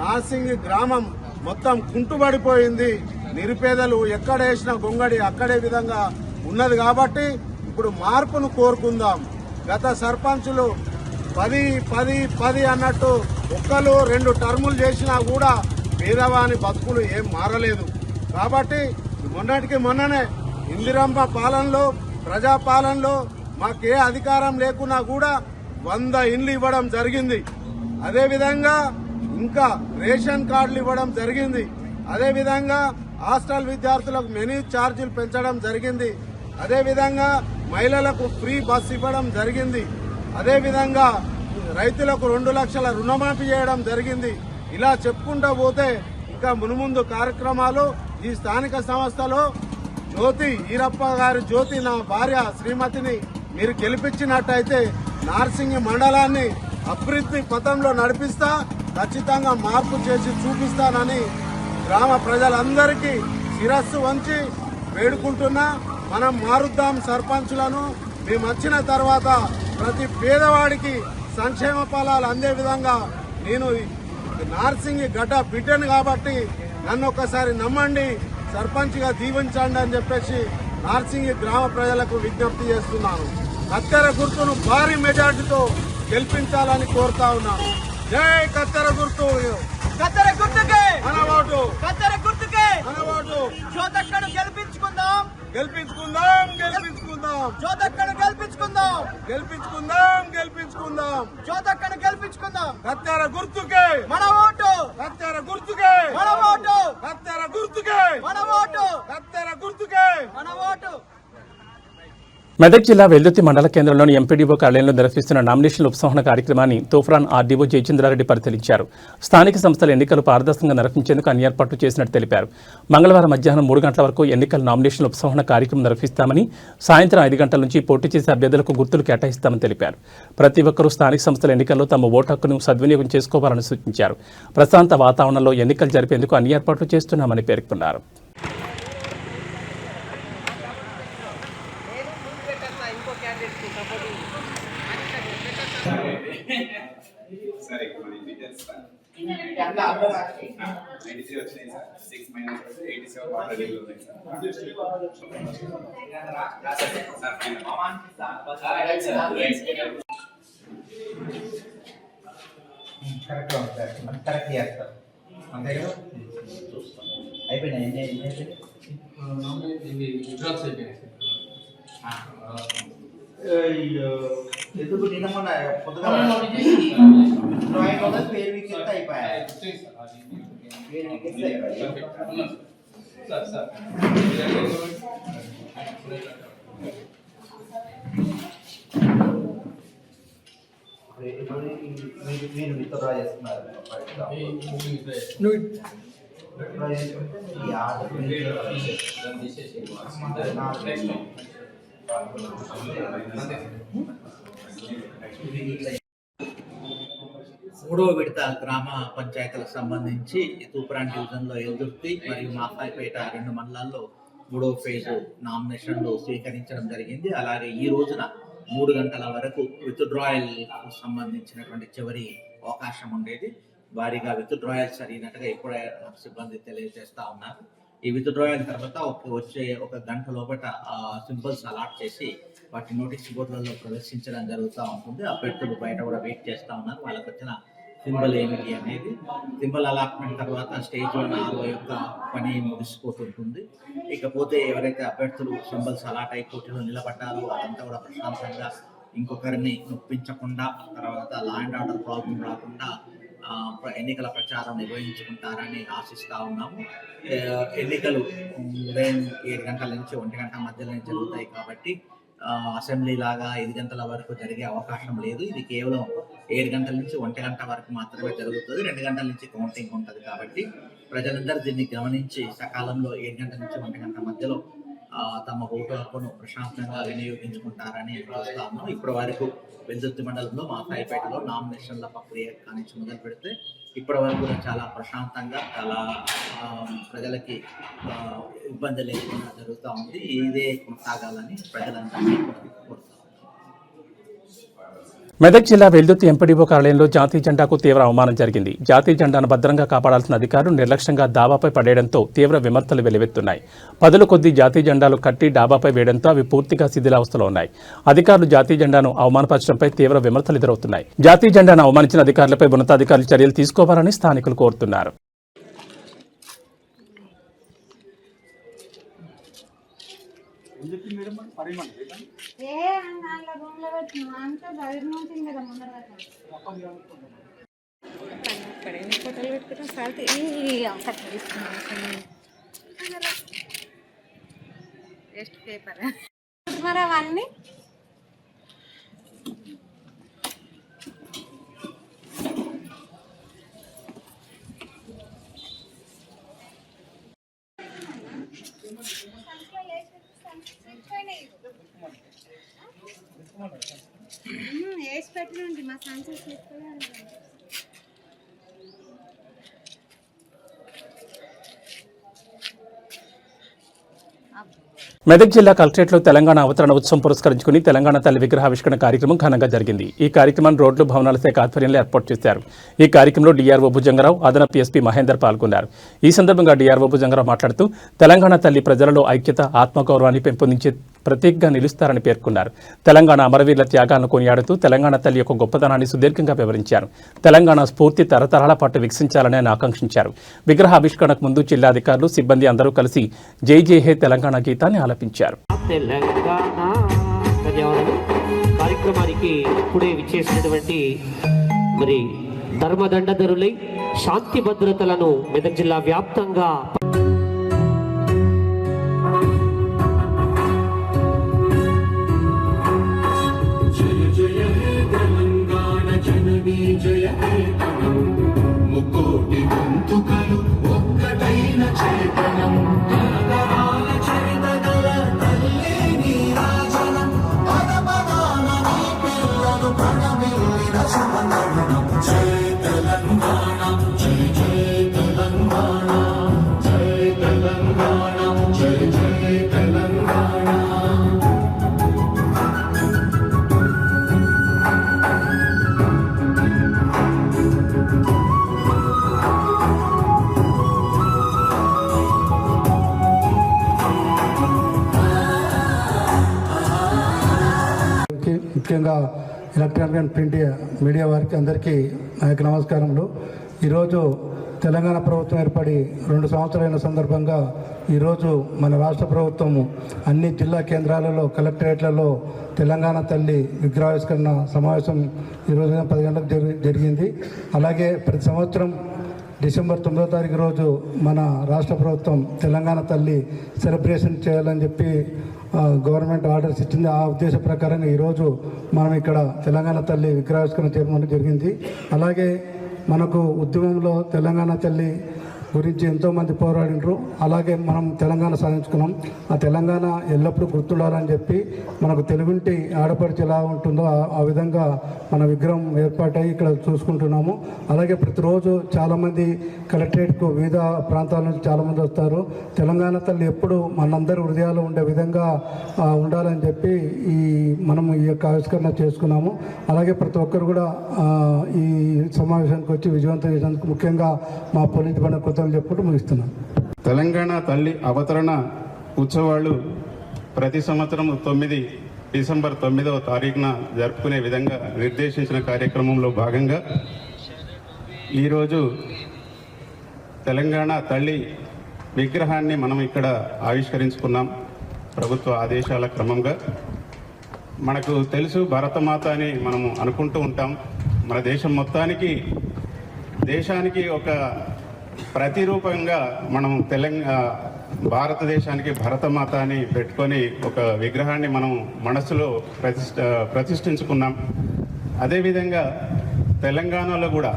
నార్సింగి గ్రామం మొత్తం కుంటుబడిపోయింది. నిరుపేదలు ఎక్కడేసిన గొంగడి అక్కడే విధంగా ఉన్నది కాబట్టి ఇప్పుడు మార్పును కోరుకుందాం. గత సర్పంచులు 10 అన్నట్టు ఒక్కరు 2 టర్ములు చేసినా కూడా పేదవాని బతుకులు ఏం మారలేదు. కాబట్టి మొన్నటికి మొన్ననే ఇందిరమ్మ పాలనలో ప్రజాపాలనలో మాకే అధికారం లేకున్నా కూడా 100 ఇండ్లు ఇవ్వడం జరిగింది. అదేవిధంగా ఇంకా రేషన్ కార్డులు ఇవ్వడం జరిగింది. అదేవిధంగా హాస్టల్ విద్యార్థులకు మెనీ ఛార్జీలు పెంచడం జరిగింది. అదేవిధంగా మహిళలకు ఫ్రీ బస్ ఇవ్వడం జరిగింది. అదేవిధంగా రైతులకు 2 లక్షల రుణమాఫీ చేయడం జరిగింది. ఇలా చెప్పుకుంటూ పోతే ఇంకా మునుముందు కార్యక్రమాలు ఈ స్థానిక సంస్థలో జ్యోతి ఈరప్ప గారి జ్యోతి నా భార్య శ్రీమతిని మీరు గెలిపించినట్టయితే నార్సింగి మండలాన్ని అభివృద్ధి పథంలో నడిపిస్తా, ఖచ్చితంగా మార్పు చేసి చూపిస్తానని గ్రామ ప్రజలందరికీ శిరస్సు వంచి వేడుకుంటున్నా. మనం మారుద్దాం సర్పంచులను. మేము వచ్చిన తర్వాత ప్రతి పేదవాడికి సంక్షేమ ఫలాలు అందే విధంగా నేను నార్సింగి గడ్డ బిడ్డను కాబట్టి నన్ను ఒక్కసారి నమ్మండి, సర్పంచ్గా దీవించండి అని చెప్పేసి నార్సింగి గ్రామ ప్రజలకు విజ్ఞప్తి చేస్తున్నాను. కత్తెర గుర్తును భారీ మెజార్టీతో గెలిపించాలని కోరుతా ఉన్నాను. జై కత్తెర గుర్తు, కత్తెర గుర్తుకే మన ఓటు, కత్తెర గుర్తుకే మన ఓటు. జ్యోతక్కను గెలిపించుకుందాం, గెలిపించుకుందాం, గెలిపించుకుందాం, జ్యోతక్కను గెలిపించుకుందాం, గెలిపించుకుందాం, గెలిపించుకుందాం. జ్యోతక్కను గెలిపించుకుందాం. కత్తెర గుర్తుకే మన ఓటు, కత్తెర గుర్తుకే మన ఓటు, కత్తెర గుర్తుకే మన ఓటు, కత్తెర గుర్తుకే మన ఓటు. మెదక్ జిల్లా వెల్దుర్తి మండల కేంద్రంలోని ఎంపీడీఓ కార్యాలయంలో నిర్వహిస్తున్న నామినేషన్ల ఉపసంహరణ కార్యక్రమాన్ని తూఫాన్ ఆర్డీఓ జయచంద్రారెడ్డి పరిశీలించారు. స్థానిక సంస్థల ఎన్నికలు పారదర్శకంగా నిర్వహించేందుకు అన్ని ఏర్పాట్లు చేసినట్టు తెలిపారు. మంగళవారం మధ్యాహ్నం 3 గంటల వరకు ఎన్నికల నామినేషన్ల ఉపసంహరణ కార్యక్రమం నిర్వహిస్తామని, సాయంత్రం 5 గంటల నుంచి పోటీ చేసే అభ్యర్థులకు గుర్తులు కేటాయిస్తామని తెలిపారు. ప్రతి ఒక్కరూ స్థానిక సంస్థల ఎన్నికల్లో తమ ఓటు హక్కును సద్వినియోగం చేసుకోవాలని సూచించారు. ప్రశాంత వాతావరణంలో ఎన్నికలు జరిపేందుకు అన్ని ఏర్పాట్లు చేస్తున్నామని పేర్కొన్నారు. సరే మరి డీటెయిల్స్ 93 వచ్చినాయి సార్. 6 మైనస్ 87 వాటర్ బిల్ ఉన్నాయి సార్. కరెక్ట్ చేస్తారు అంతే కదా. అయిపోయినాయి ఎందుకు నిన్న మొన్న పొద్దుగా పేరు వికెట్ అయిపోయాయి. పేరు వికెట్స్ అయిపోయాయి. మీరు విత్డ్రా చేస్తున్నారు. ఈ ఆర్డర్ మూడవ విడత గ్రామ పంచాయతీలకు సంబంధించి తూప్రాన్ డివిజన్లో ఎల్దుర్తి మరియు మాసాయిపేట 2 మండలాల్లో 3వ ఫేజు నామినేషన్లు స్వీకరించడం జరిగింది. అలాగే ఈ రోజున 3 గంటల వరకు విత్డ్రాయల్ సంబంధించినటువంటి చివరి అవకాశం ఉండేది. భారీగా విత్డ్రాయల్స్ జరిగినట్టుగా ఇప్పుడే సిబ్బంది తెలియజేస్తా ఉన్నారు. ఈ విత్డ్రా అయిన తర్వాత వచ్చే ఒక గంట లోపల సింబల్స్ అలాట్ చేసి వాటి నోటీస్ బోర్డులలో ప్రదర్శించడం జరుగుతూ ఉంటుంది. అభ్యర్థులు బయట కూడా వెయిట్ చేస్తూ ఉన్నారు వాళ్ళకి వచ్చిన సింబల్ ఏమిటి అనేది. సింబల్ అలాట్మెంట్ తర్వాత స్టేజ్ 1 యొక్క పని ముగిసిపోతుంటుంది. ఇకపోతే ఎవరైతే అభ్యర్థులు సింబల్స్ అలాట్ అయి పోటీలో నిలబడ్డారో వాళ్ళంతా కూడా ప్రశాంతంగా ఇంకొకరిని నొప్పించకుండా, తర్వాత లా అండ్ ఆర్డర్ ప్రాబ్లం రాకుండా ఎన్నికల ప్రచారం నిర్వహించుకుంటారని ఆశిస్తూ ఉన్నాము. ఎన్నికలు ఉదయం 7 గంటల నుంచి 1 గంట మధ్యలో జరుగుతాయి కాబట్టి అసెంబ్లీ లాగా 5 గంటల వరకు జరిగే అవకాశం లేదు. ఇది కేవలం 7 గంటల నుంచి 1 గంట వరకు మాత్రమే జరుగుతుంది. 2 గంటల నుంచి కౌంటింగ్ ఉంటుంది కాబట్టి ప్రజలందరూ దీన్ని గమనించి సకాలంలో 7 గంటల నుంచి 1 గంట మధ్యలో తమ ఓటు హక్కును ప్రశాంతంగా వినియోగించుకుంటారని చూస్తా ఉన్నాం. ఇప్పటి వరకు వెల్దుర్తి మండలంలో మా సాయిపేటలో నామినేషన్ల ప్రక్రియ నుంచి మొదలు పెడితే ఇప్పటి వరకు కూడా చాలా ప్రశాంతంగా, చాలా ప్రజలకి ఇబ్బంది లేకుండా జరుగుతూ ఉంది. ఇదే కొనసాగాలని ప్రజలందరినీ కోరుతాం. మెదక్ జిల్లా వెల్దుర్తి ఎంపీడీఓ కార్యాలయంలో జాతీయ జెండాకు తీవ్ర అవమానం జరిగింది. జాతీయ జెండాను భద్రంగా కాపాడాల్సిన అధికారులు నిర్లక్ష్యంగా డాబాపై పడేయడంతో తీవ్ర విమర్శలు వెల్లువెత్తున్నాయి. పదుల కొద్దీ జాతీయ జెండాలు కట్టి డాబాపై వేయడంతో అవి పూర్తిగా శిథిలావస్థలో ఉన్నాయి. అధికారులు జాతీయ జెండాను అవమానపరచడంపై తీవ్ర విమర్శలు ఎదురవుతున్నాయి. జాతీయ జెండాను అవమానించిన అధికారులపై ఉన్నతాధికారులు చర్యలు తీసుకోవాలని స్థానికులు కోరుతున్నారు. మరి అవన్నీ వేసి పెట్టినండి మా సంచి మెదక్ జిల్లా కలెక్టరేట్లో తెలంగాణ అవతరణ ఉత్సవం పురస్కరించుకుని తెలంగాణ తల్లి విగ్రహావిష్కరణ కార్యక్రమం ఘనంగా జరిగింది. ఈ కార్యక్రమాన్ని రోడ్లు భవనాల శాఖ ఆధ్వర్యంలో ఏర్పాటు చేశారు. ఈ కార్యక్రమంలో డీఆర్ఓ భుజంగరావు, అదనపు ఎస్పీ మహేందర్ పాల్గొన్నారు. ఈ సందర్భంగా డీఆర్ఓ భుజంగరావు మాట్లాడుతూ తెలంగాణ తల్లి ప్రజలలో ఐక్యత, ఆత్మగౌరవాన్ని పెంపొందించే ప్రతీకగా నిలుస్తారని పేర్కొన్నారు. తెలంగాణ అమరవీరుల త్యాగాలను కొనియాడుతూ తెలంగాణ తల్లి యొక్క గొప్పతనాన్ని సుదీర్ఘంగా వివరించారు. తెలంగాణ స్ఫూర్తి తరతరాల పాటు వికసించాలని ఆయన ఆకాంక్షించారు. విగ్రహావిష్కరణకు ముందు జిల్లా అధికారులు, సిబ్బంది అందరూ కలిసి జై జై హే తెలంగాణ గీతాన్ని ఆలపించారు. కార్యక్రమానికి ఇప్పుడే విచ్చేసినటువంటి మరి ధర్మదండధరులై శాంతి భద్రతలను మెదక్ జిల్లా వ్యాప్తంగా ముఖ్యంగా ఎలక్ట్రానిక్ అండ్ ప్రింట్ మీడియా వారికి అందరికీ నా యొక్క నమస్కారములు. ఈరోజు తెలంగాణ ప్రభుత్వం ఏర్పడి 2 సంవత్సరాలైన సందర్భంగా ఈరోజు మన రాష్ట్ర ప్రభుత్వం అన్ని జిల్లా కేంద్రాలలో, కలెక్టరేట్లలో తెలంగాణ తల్లి విగ్రహావిష్కరణ సమావేశం ఈరోజు 10 గంటలకు జరిగింది. అలాగే ప్రతి సంవత్సరం డిసెంబర్ 9వ తారీఖు రోజు మన రాష్ట్ర ప్రభుత్వం తెలంగాణ తల్లి సెలబ్రేషన్ చేయాలని చెప్పి గవర్నమెంట్ ఆర్డర్స్ ఇచ్చింది. ఆ ఉద్దేశ ప్రకారంగా ఈరోజు మనం ఇక్కడ తెలంగాణ తల్లి విగ్రహావిష్కరణ చేయడం జరిగింది. అలాగే మనకు ఉద్యమంలో తెలంగాణ తల్లి గురించి ఎంతోమంది పోరాడినరు. అలాగే మనం తెలంగాణ సాధించుకున్నాం. ఆ తెలంగాణ ఎల్లప్పుడూ గుర్తుండాలని చెప్పి మనకు తెలుగుంటి ఆడపడిచి ఎలా ఉంటుందో ఆ విధంగా మన విగ్రహం ఏర్పాటై ఇక్కడ చూసుకుంటున్నాము. అలాగే ప్రతిరోజు చాలామంది కలెక్టరేట్కు వివిధ ప్రాంతాల నుంచి చాలామంది వస్తారు. తెలంగాణ తల్లి ఎప్పుడు మనందరి హృదయాలు ఉండే విధంగా ఉండాలని చెప్పి మనం ఈ యొక్క ఆవిష్కరణ చేసుకున్నాము. అలాగే ప్రతి ఒక్కరు కూడా ఈ సమావేశానికి వచ్చి విజయవంతం చేసినందుకు ముఖ్యంగా మా పోలీస్ బండ కృతజ్ఞతలు చెప్పుకుంటూ ముగిస్తున్నాను. తెలంగాణ తల్లి అవతరణ ఉత్సవాలు ప్రతి సంవత్సరం డిసెంబర్ 9వ తారీఖున జరుపుకునే విధంగా నిర్దేశించిన కార్యక్రమంలో భాగంగా ఈరోజు తెలంగాణ తల్లి విగ్రహాన్ని మనం ఇక్కడ ఆవిష్కరించుకున్నాం ప్రభుత్వ ఆదేశాల క్రమంగా. మనకు తెలుసు భారతమాత అని మనము అనుకుంటూ ఉంటాం. మన దేశం మొత్తానికి దేశానికి ఒక ప్రతిరూపంగా మనం భారతదేశానికి భరతమాత అని పెట్టుకొని ఒక విగ్రహాన్ని మనం మనసులో ప్రతిష్ఠించుకున్నాం. అదేవిధంగా తెలంగాణలో కూడా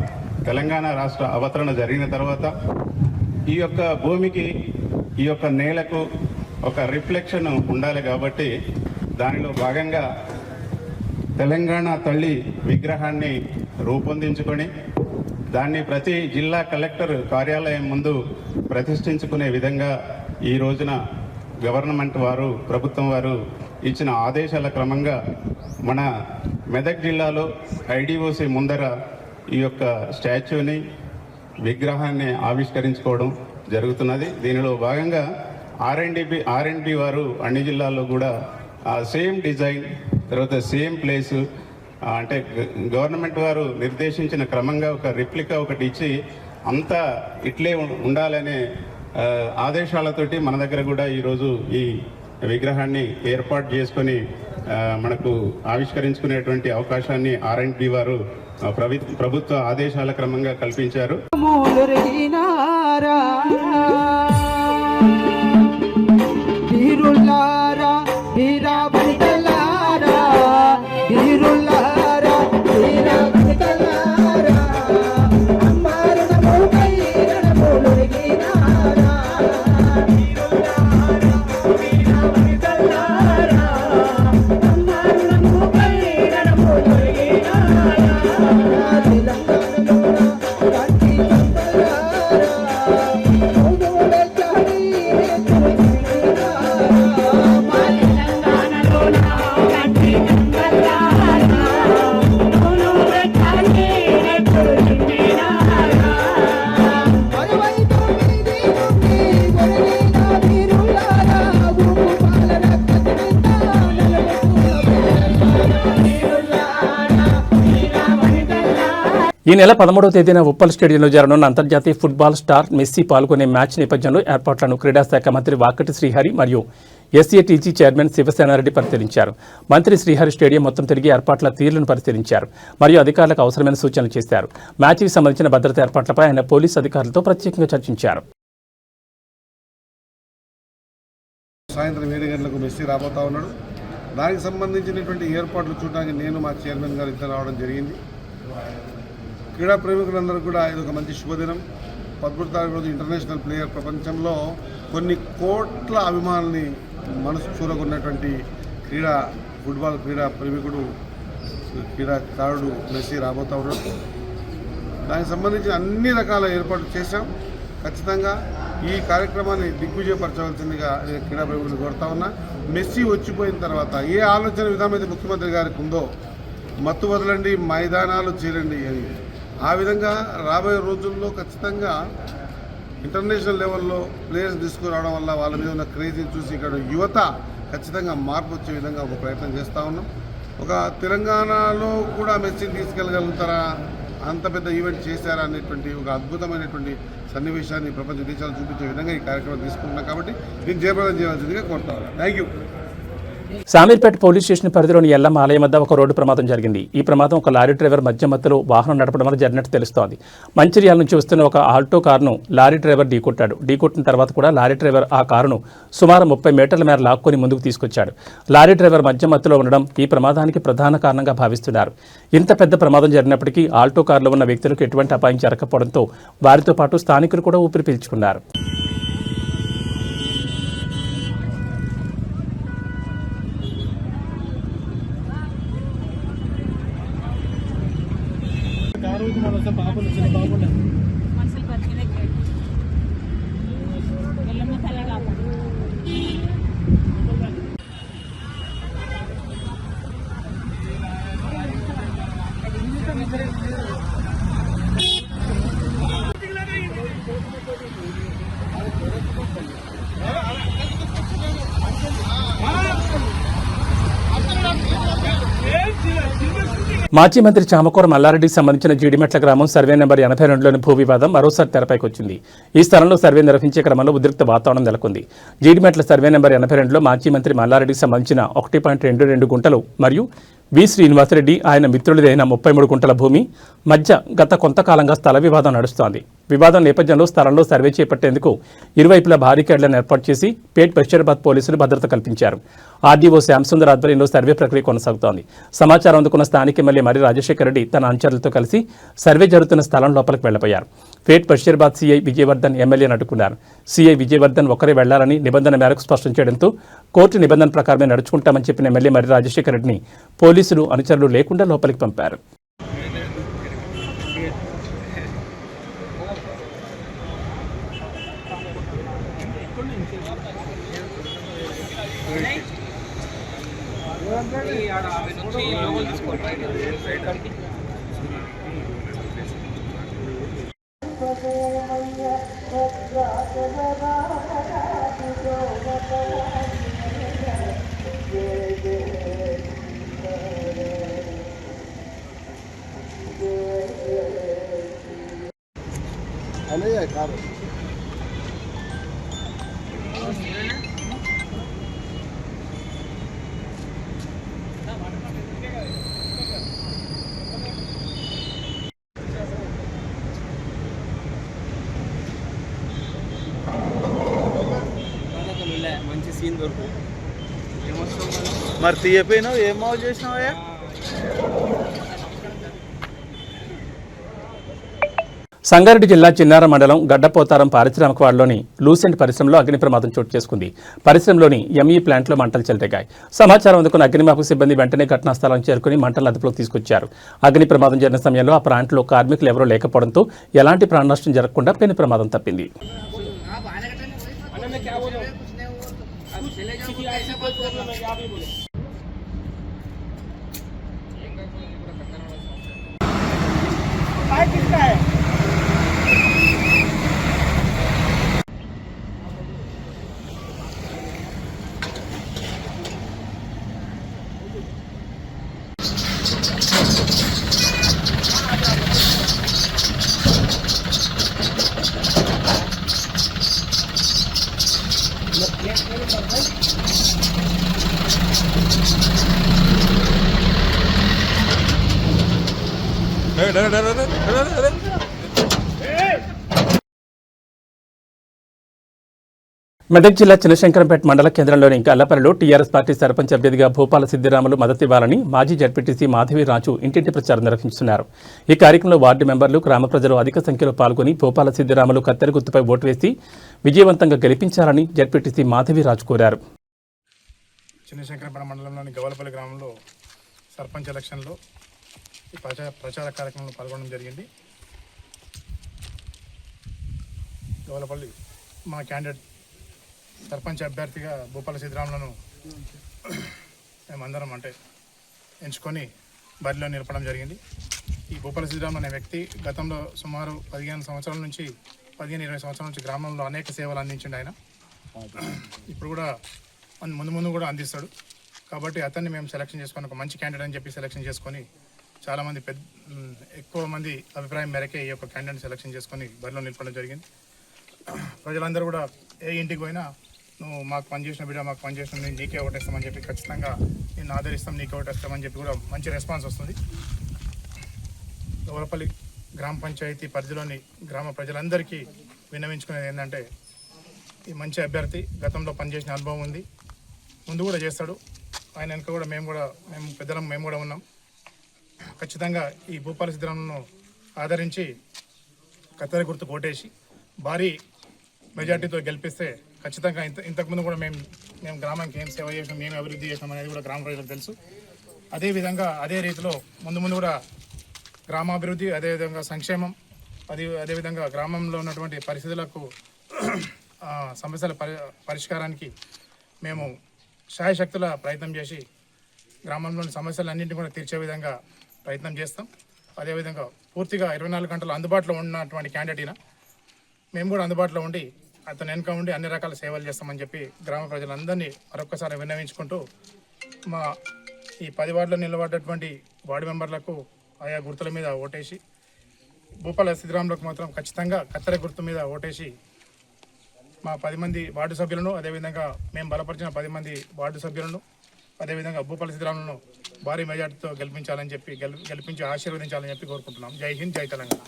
తెలంగాణ రాష్ట్ర అవతరణ జరిగిన తర్వాత ఈ యొక్క భూమికి ఈ యొక్క నేలకు ఒక రిఫ్లెక్షన్ ఉండాలి కాబట్టి దానిలో భాగంగా తెలంగాణ తల్లి విగ్రహాన్ని రూపొందించుకొని దాన్ని ప్రతి జిల్లా కలెక్టర్ కార్యాలయం ముందు ప్రతిష్ఠించుకునే విధంగా ఈ రోజున గవర్నమెంట్ వారు ప్రభుత్వం వారు ఇచ్చిన ఆదేశాల క్రమంగా మన మెదక్ జిల్లాలో ఐడిఓసి ముందర ఈ యొక్క స్టాచ్యూని విగ్రహాన్ని ఆవిష్కరించుకోవడం జరుగుతున్నది. దీనిలో భాగంగా ఆర్ఎండ్బి వారు అన్ని జిల్లాల్లో కూడా సేమ్ డిజైన్ తర్వాత సేమ్ ప్లేసు అంటే గవర్నమెంట్ వారు నిర్దేశించిన క్రమంగా ఒక రిప్లికా ఒకటి ఇచ్చి అంతా ఇట్లే ఉండాలనే ఆదేశాలతోటి మన దగ్గర కూడా ఈరోజు ఈ విగ్రహాన్ని ఏర్పాటు చేసుకొని మనకు ఆవిష్కరించుకునేటువంటి అవకాశాన్ని ఆర్ఎండ్బి వారు ప్రభుత్వ ఆదేశాల క్రమంగా కల్పించారు. ఈ నెల 13వ తేదీన ఉప్పల్ స్టేడియంలో జరగనున్న అంతర్జాతీయ ఫుట్బాల్ స్టార్ మెస్సీ పాల్గొనే మ్యాచ్ నేపథ్యంలో ఏర్పాట్లను క్రీడాశాఖ మంత్రి వాకటి శ్రీహరి మరియు ఎస్ఏటీజీ చైర్మన్ శివసేనారెడ్డి పరిశీలించారు. మంత్రి శ్రీహరి స్టేడియం మొత్తం తిరిగి ఏర్పాట్ల తీరులను పరిశీలించారు మరియు అధికారులకు అవసరమైన సూచనలు చేశారు. మ్యాచ్కి సంబంధించిన భద్రతా ఏర్పాట్లపై ఆయన పోలీసు అధికారులతో ప్రత్యేకంగా చర్చించారు. సాయంత్రం 7 గంటలకు మెస్సీ రాబోతా ఉన్నాడు. దానికి సంబంధించినటువంటి ఏర్పాట్లు చూడడానికి నేను మా చైర్మన్ గారు ఇద్దరు రావడం జరిగింది. క్రీడా ప్రేమికులందరూ కూడా ఇది ఒక మంచి శుభదినం. 13వ తారీఖు రోజు ఇంటర్నేషనల్ ప్లేయర్ ప్రపంచంలో కొన్ని కోట్ల అభిమానుల్ని మనసు చూరగొన్నటువంటి ఫుట్బాల్ క్రీడా ప్రేమికుడు క్రీడాకారుడు మెస్సీ రాబోతా ఉన్నాడు. దానికి సంబంధించి అన్ని రకాల ఏర్పాట్లు చేశాం. ఖచ్చితంగా ఈ కార్యక్రమాన్ని దిగ్విజయపరచవలసిందిగా క్రీడా ప్రేమికులు కోరుతా ఉన్నా. మెస్సీ వచ్చిపోయిన తర్వాత ఏ ఆలోచన విధానం అయితే ముఖ్యమంత్రి గారికి ఉందో మత్తు వదలండి మైదానాలు చేరండి అని, ఆ విధంగా రాబోయే రోజుల్లో ఖచ్చితంగా ఇంటర్నేషనల్ లెవెల్లో ప్లేయర్స్ తీసుకురావడం వల్ల వాళ్ళ మీద ఉన్న క్రేజీని చూసి ఇక్కడ యువత ఖచ్చితంగా మార్పు వచ్చే విధంగా ఒక ప్రయత్నం చేస్తూ ఉన్నాం. ఒక తెలంగాణలో కూడా మెస్సీని తీసుకెళ్ళగలుగుతారా, అంత పెద్ద ఈవెంట్ చేశారా అనేటువంటి ఒక అద్భుతమైనటువంటి సన్నివేశాన్ని ప్రపంచ దేశాలు చూపించే విధంగా ఈ కార్యక్రమం తీసుకుంటున్నాం. కాబట్టి దీన్ని జయప్రదం చేయాల్సిందిగా కోరుతా ఉన్నాను. Thank you. Shamirpet police station పరిధిలోని ఎల్లమ్మ ఆలయం వద్ద ఒక రోడ్డు ప్రమాదం జరిగింది. ఈ ప్రమాదం ఒక లారీ డ్రైవర్ మధ్యలో వాహనం నడపడం వల్ల జరిగినట్టు తెలుస్తోంది. మంచిర్యాల నుంచి వస్తున్న ఒక ఆల్టో కారును లారీ డ్రైవర్ ఢీకొట్టాడు. ఢీకొట్టిన తర్వాత కూడా లారీ డ్రైవర్ ఆ కారును సుమారు 30 మీటర్ల మేర లాక్కొని ముందుకు తీసుకొచ్చాడు. లారీ డ్రైవర్ మధ్యలో ఉండడం ఈ ప్రమాదానికి ప్రధాన కారణంగా భావిస్తున్నారు. ఇంత పెద్ద ప్రమాదం జరిగినప్పటికీ ఆల్టో కారులో ఉన్న వ్యక్తులకు ఎటువంటి అపాయం జరగకపోవడంతో వారితో పాటు స్థానికులు కూడా ఊపిరి పీల్చుకున్నారు. మాజీ మంత్రి చామకూర మల్లారెడ్డికి సంబంధించిన జీడిమెట్ల గ్రామం సర్వే నెంబర్ 82లోని భూ వివాదం మరోసారి తెరపైకి వచ్చింది. ఈ స్థలంలో సర్వే నిర్వహించే క్రమంలో ఉద్రిక్త వాతావరణం నెలకొంది. జీడిమెట్ల సర్వే నెంబర్ 82లో మాజీ మంత్రి మల్లారెడ్డికి సంబంధించిన 1.22 గుంటలు మరియు వి శ్రీనివాసరెడ్డి ఆయన మిత్రుడిదైన 33 గుంటల భూమి మధ్య గత కొంతకాలంగా స్థల వివాదం నడుస్తోంది. వివాదం నేపథ్యంలో స్థలంలో సర్వే చేపట్టేందుకు ఇరువైపులా బారికేడ్లను ఏర్పాటు చేసి పేట్ బషీరాబాద్ పోలీసులు భద్రత కల్పించారు. ఆర్డీఓ శ్యాంసుందర్ ఆధ్వర్యంలో సర్వే ప్రక్రియ కొనసాగుతోంది. సమాచారం అందుకున్న స్థానిక ఎమ్మెల్యే మరి రాజశేఖర రెడ్డి తన అనుచరులతో కలిసి సర్వే జరుగుతున్న స్థలం లోపలికి వెళ్లిపోయారు. పేట్ బషీరాబాద్ సీఐ విజయవర్ధన్ ఎమ్మెల్యేను అడ్డుకున్నారు. సీఐ విజయవర్ధన్ ఒకరే వెళ్లాలని నిబంధన మేరకు స్పష్టం చేయడంతో కోర్టు నిబంధన ప్రకారమే నడుచుకుంటామని చెప్పిన ఎమ్మెల్యే మరి రాజశేఖర రెడ్డిని పోలీసులు అనుచరులు లేకుండా లోపలికి పంపారు. మంచి సీన్ దొరుకు మరి తీయపోయినావు ఏం మావు చేసినావా? సంగారెడ్డి జిల్లా చిన్నారం మండలం గడ్డపోతారం పారిశ్రామికవాడలోని లూసెంట్ పరిశ్రమలో అగ్ని ప్రమాదం చోటు చేసుకుంది. పరిశ్రమలోని ఎంఈ ప్లాంట్లో మంటలు చెలరేగాయి. సమాచారం అందుకున్న అగ్నిమాపక సిబ్బంది వెంటనే ఘటనా స్థలానికి చేరుకుని మంటలను అదుపులోకి తీసుకొచ్చారు. అగ్ని ప్రమాదం జరిగిన సమయంలో ఆ ప్లాంట్లో కార్మికులు ఎవరూ లేకపోవడంతో ఎలాంటి ప్రాణ నష్టం జరగకుండా పెను ప్రమాదం తప్పింది. మెదక్ జిల్లా చిన్నశంకరంపేట మండల కేంద్రంలోని గల్లపల్లిలో టీఆర్ఎస్ పార్టీ సర్పంచ్ అభ్యర్థిగా భూపాల సిద్దిరాములు మద్దతివ్వాలని మాజీ జడ్పీటీసీ మాధవిరాజు ఇంటింటి ప్రచారం నిర్వహిస్తున్నారు. ఈ కార్యక్రమంలో వార్డు మెంబర్లు, గ్రామ ప్రజలు అధిక సంఖ్యలో పాల్గొని భూపాల సిద్దిరాములు కత్తెర గుర్తుపై ఓటు వేసి విజయవంతంగా గెలిపించాలని జడ్పీటీసీ మాధవిరాజు కోరారు. చిన్నశంకరంపేట మండలంలోని గవలపల్లి గ్రామంలో సర్పంచ్ ఎలక్షన్లో ఈ ప్రచార కార్యక్రమంలో పాల్గొనడం జరిగింది. గవలపల్లి మా క్యాండిడేట్ సర్పంచ్ అభ్యర్థిగా భూపాల సిద్దిరాములను మేమందరం ఎంచుకొని బరిలో నిలపడం జరిగింది. ఈ భూపాల సిద్దిరాములు అనే వ్యక్తి గతంలో సుమారు 15-20 సంవత్సరాల నుంచి గ్రామంలో అనేక సేవలు అందించిండు. ఆయన ఇప్పుడు కూడా ముందు కూడా అందిస్తాడు. కాబట్టి అతన్ని మేము సెలెక్షన్ చేసుకొని ఒక మంచి క్యాండిడేట్ అని చెప్పి సెలెక్షన్ చేసుకొని చాలామంది ఎక్కువ మంది అభిప్రాయం మేరకే ఈ యొక్క క్యాండిడేట్ సెలెక్షన్ చేసుకొని బరిలో నిలపడం జరిగింది. ప్రజలందరూ కూడా ఏ ఇంటికి పోయినా నువ్వు మాకు పనిచేసిన బిడ్డ, మాకు పనిచేసిన నేను నీకే ఓటేస్తామని చెప్పి ఖచ్చితంగా నేను ఆదరిస్తాం, నీకే ఓటేస్తామని చెప్పి కూడా మంచి రెస్పాన్స్ వస్తుంది. గౌరపల్లి గ్రామ పంచాయతీ పరిధిలోని గ్రామ ప్రజలందరికీ విన్నవించుకునేది ఏంటంటే, ఈ మంచి అభ్యర్థి గతంలో పనిచేసిన అనుభవం ఉంది, ముందు కూడా చేస్తాడు. ఆయన వెనుక కూడా మేము కూడా ఉన్నాం. ఖచ్చితంగా ఈ భూపాల సిద్దిరాములను ఆదరించి కత్తెర గుర్తు కోటేసి భారీ మెజార్టీతో గెలిపిస్తే ఖచ్చితంగా ఇంతకుముందు కూడా మేము గ్రామానికి ఏం సేవ చేసాం, మేము అభివృద్ధి చేసాం అనేది కూడా గ్రామ ప్రజలకు తెలుసు. అదేవిధంగా అదే రీతిలో ముందు కూడా గ్రామాభివృద్ధి, అదేవిధంగా సంక్షేమం, అదేవిధంగా గ్రామంలో ఉన్నటువంటి పరిస్థితులకు సమస్యల పరిష్కారానికి మేము శాయశక్తుల ప్రయత్నం చేసి గ్రామంలోని సమస్యలన్నింటినీ కూడా తీర్చే విధంగా ప్రయత్నం చేస్తాం. అదేవిధంగా పూర్తిగా 24 గంటలు అందుబాటులో ఉన్నటువంటి క్యాండిడేట్ మేము కూడా అందుబాటులో ఉండి అతను వెనుక ఉండి అన్ని రకాల సేవలు చేస్తామని చెప్పి గ్రామ ప్రజలందరినీ మరొక్కసారి విన్నవించుకుంటూ మా ఈ 10 వార్డులో నిలబడ్డటువంటి వార్డు మెంబర్లకు ఆయా గుర్తుల మీద ఓటేసి భూపాల సిద్ధరాములకు మాత్రం ఖచ్చితంగా కత్తెర గుర్తు మీద ఓటేసి మా 10 మంది వార్డు సభ్యులను అదేవిధంగా మేము బలపరిచిన 10 మంది వార్డు సభ్యులను అదేవిధంగా భూపాల సిద్ధరాములను భారీ మెజార్టీతో గెలిపించాలని చెప్పి గెలిపించి ఆశీర్వదించాలని చెప్పి కోరుకుంటున్నాం. జై హింద్, జై తెలంగాణ.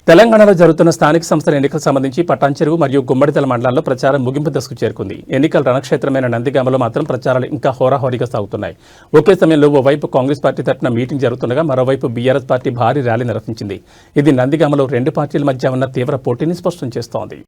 తెలంగాణలో జరుగుతున్న స్థానిక సంస్థల ఎన్నికలకు సంబంధించి పటాన్చెరువు మరియు గుమ్మడితల మండలాల్లో ప్రచారం ముగింపు దశకు చేరుకుంది. ఎన్నికల రణక్షేత్రమైన నందిగామలో మాత్రం ప్రచారాలు ఇంకా హోరాహోరీగా సాగుతున్నాయి. ఒకే సమయంలో ఓవైపు కాంగ్రెస్ పార్టీ తరఫున మీటింగ్ జరుగుతుండగా మరోవైపు బీఆర్ఎస్ పార్టీ భారీ ర్యాలీ నిర్వహించింది. ఇది నందిగామలో రెండు పార్టీల మధ్య ఉన్న తీవ్ర పోటీని స్పష్టం చేస్తోంది.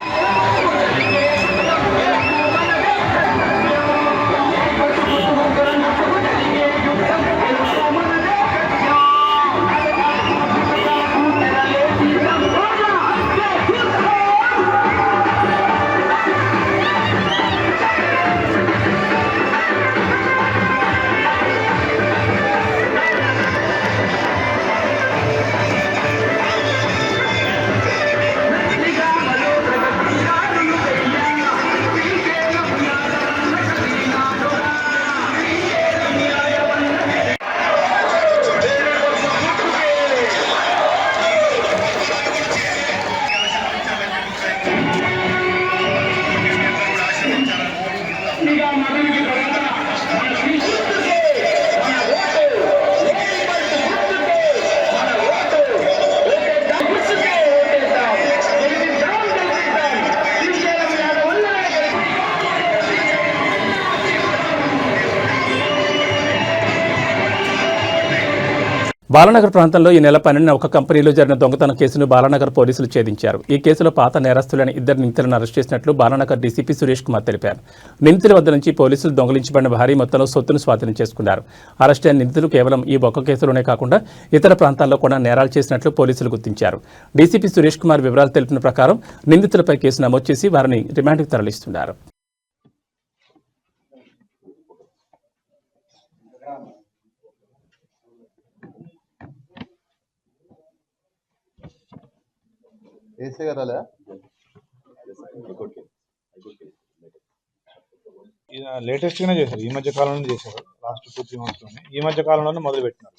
బాలానగర్ ప్రాంతంలో ఈ నెల 12న ఒక కంపెనీలో జరిగిన దొంగతనం కేసును బాలానగర్ పోలీసులు ఛేదించారు. ఈ కేసులో పాత నేరస్తులైన 2 నిందితులను అరెస్ట్ చేసినట్లు బాలానగర్ డీసీపీ సురేష్ కుమార్ తెలిపారు. నిందితుల వద్ద నుంచి పోలీసులు దొంగిలించబడిన భారీ మొత్తంలో సొత్తును స్వాధీనం చేసుకున్నారు. అరెస్ట్ అయిన నిందితులు కేవలం ఈ ఒక్క కేసులోనే కాకుండా ఇతర ప్రాంతాల్లో కూడా నేరాలు చేసినట్లు పోలీసులు గుర్తించారు. డీసీపీ సురేష్ కుమార్ వివరాలు తెలిపిన ప్రకారం నిందితులపై కేసు నమోదు చేసి వారిని రిమాండ్కు తరలిస్తున్నారు. లేటెస్ట్ గానే చేశారు, ఈ మధ్య కాలంలో చేశారు. లాస్ట్ 2-3 మంత్స్ లోనే ఈ మధ్య కాలంలోనే మొదలు పెట్టినారు.